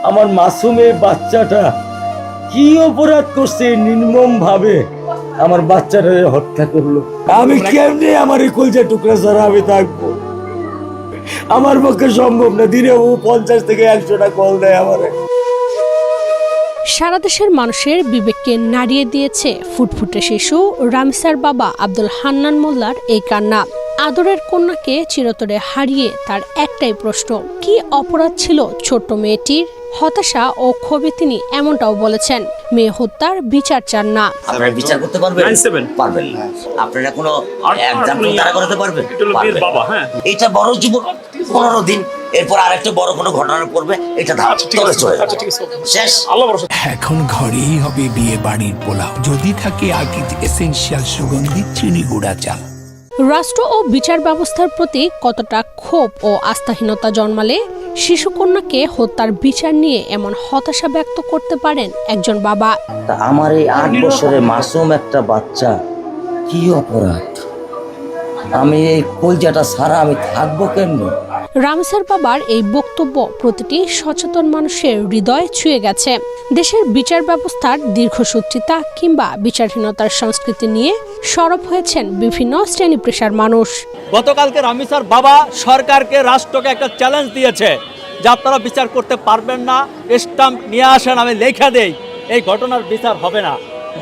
আমার মাসুমে বাচ্চাটা কি অপরাধ করছে নির্মম ভাবে আমার বাচ্চাটা হত্যা করলো। আমি কেমনে আমার এই কলজা টুকরা ছাড়া আমি থাকবো? আমার পক্ষে সম্ভব না। দিনে ও 50 থেকে 100টা কল দেয় আমারে। সারা দেশের মানুষের বিবেককে নাড়িয়ে দিয়েছে ফুটফুটে শিশু রামিসার বাবা আব্দুল হান্নান মোল্লার এই কান্না। আদরের কন্যাকে চিরতরে হারিয়ে তার একটাই প্রশ্ন, কি অপরাধ ছিল ছোট্ট মেয়েটির? হতাশা ও ক্ষোভে তিনি এমনটাও বলেছেন, মেয়ে হত্যার বিচার চান না। আপনারা বিচার করতে পারবেন? পারবেন না। আপনারা কোনো এক্সাম্পল দাঁড়া করাতে পারবেন? এটা বড় জীবন 15 দিন, এরপর আরেকটা বড় কোনো ঘটনা পড়বে, এটা তলে চলে শেষ। এখন ঘরেই হবে বিয়ে বাড়ির পোলাও, যদি থাকে আকিজ এসেনশিয়াল সুগন্ধি চিনি গুঁড়া চাল। রাষ্ট্র ও বিচার ব্যবস্থার প্রতি কতটা ক্ষোভ ও আস্থাহীনতা জন্মালে শিশুকন্যাকে হত্যার বিচার নিয়ে এমন হতাশা ব্যক্ত করতে পারেন একজন বাবা? আমার এই 8 বছরের মাসুম একটা বাচ্চা কি অপরাধ? আমি এই কলজাটা ছাড়া আমি থাকবো কেমনে? রামিসার বাবার এই বক্তব্য প্রতিটি সচেতন মানুষের হৃদয় ছুঁয়ে গেছে। দেশের বিচার ব্যবস্থার দীর্ঘসূত্রিতা কিংবা বিচারহীনতার সংস্কৃতি নিয়ে সরব হয়েছেন বিভিন্ন শ্রেণী পেশার মানুষ। গতকালকে রামিসার বাবা সরকারকে, রাষ্ট্রকে একটা চ্যালেঞ্জ দিয়েছে যে আপনারা বিচার করতে পারবেন না, স্টাম্প নিয়ে আসেন, আমি লেখা দেই, এই ঘটনার বিচার হবে না।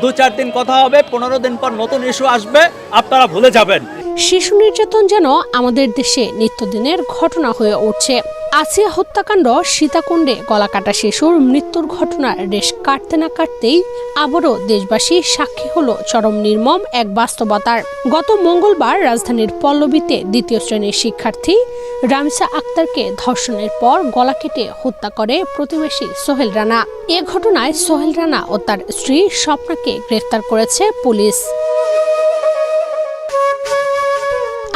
2-4 দিন কথা হবে, 15 দিন পর নতুন ইস্যু আসবে, আপনারা ভুলে যাবেন। শিশু নির্যাতন যেন আমাদের দেশে নিত্যদিনের ঘটনা হয়ে উঠছে। আসিয়া হত্যাকাণ্ড, সীতাকুণ্ডে গলাকাটা শিশুর মৃত্যুর ঘটনার রেশ কাটতে না কাটতেই আবারও দেশবাসী সাক্ষী হলো চরম নির্মম এক বাস্তবতার। গত মঙ্গলবার রাজধানীর পল্লবীতে 2য় শ্রেণীর শিক্ষার্থী রামিসা আক্তারকে ধর্ষণের পর গলা কেটে হত্যা করে প্রতিবেশী সোহেল রানা। এ ঘটনায় সোহেল রানা ও তার স্ত্রী স্বপ্নাকে গ্রেফতার করেছে পুলিশ।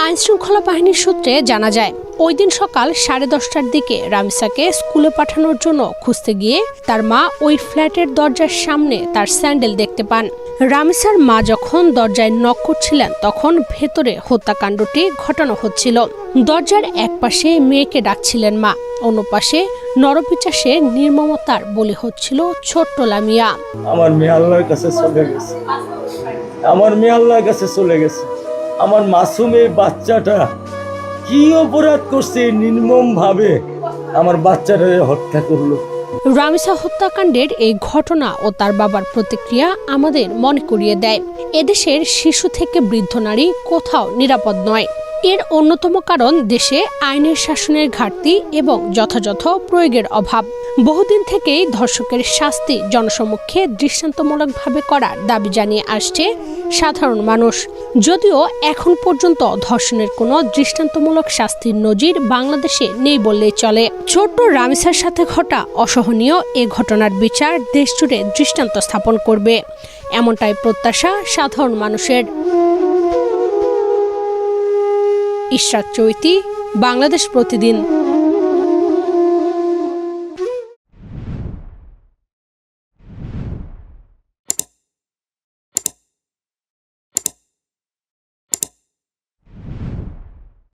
আইনশৃঙ্খলা বাহিনীর সূত্রে জানা যায়, ওই দিন সকাল 10:30টার দিকে রামিসাকে স্কুলে পাঠানোর জন্য খুঁজতে গিয়ে তার মা ওই ফ্ল্যাটের দরজার সামনে তার স্যান্ডেল দেখতে পান। রামিসার মা যখন দরজায় নক করছিলেন তখন ভেতরে হত্যাকাণ্ডটি ঘটানো হচ্ছিল। দরজার এক পাশে মেয়েকে ডাকছিলেন মা, অন্য পাশে নরপিচাসে নির্মমতার বলি হচ্ছিল ছোট্ট লামিয়া। আমার মেয়ে আল্লাহর কাছে চলে গেছে, আমার মেয়ে আল্লাহর কাছে চলে গেছে। আমার মাসুমে বাচ্চাটা কি অপরাধ করছে নির্মম ভাবে আমার বাচ্চাটা হত্যা করলো। রামিসা হত্যাকাণ্ডের এই ঘটনা ও তার বাবার প্রতিক্রিয়া আমাদের মনে করিয়ে দেয়, এদেশের শিশু থেকে বৃদ্ধ নারী কোথাও নিরাপদ নয়। এর অন্যতম কারণ দেশে আইনের শাসনের ঘাটতি এবং যথাযথ প্রয়োগের অভাব। বহুদিন থেকেই ধর্ষকের শাস্তি জনসমক্ষে দৃষ্টান্তমূলকভাবে করার দাবি জানিয়ে আসছে সাধারণ মানুষ। যদিও এখন পর্যন্ত ধর্ষণের কোনো দৃষ্টান্তমূলক শাস্তির নজির বাংলাদেশে নেই বললেই চলে। ছোট্ট রামিসার সাথে ঘটা অসহনীয় এ ঘটনার বিচার দেশজুড়ে দৃষ্টান্ত স্থাপন করবে, এমনটাই প্রত্যাশা সাধারণ মানুষের। ইশরাত চৈতি, বাংলাদেশ প্রতিদিন।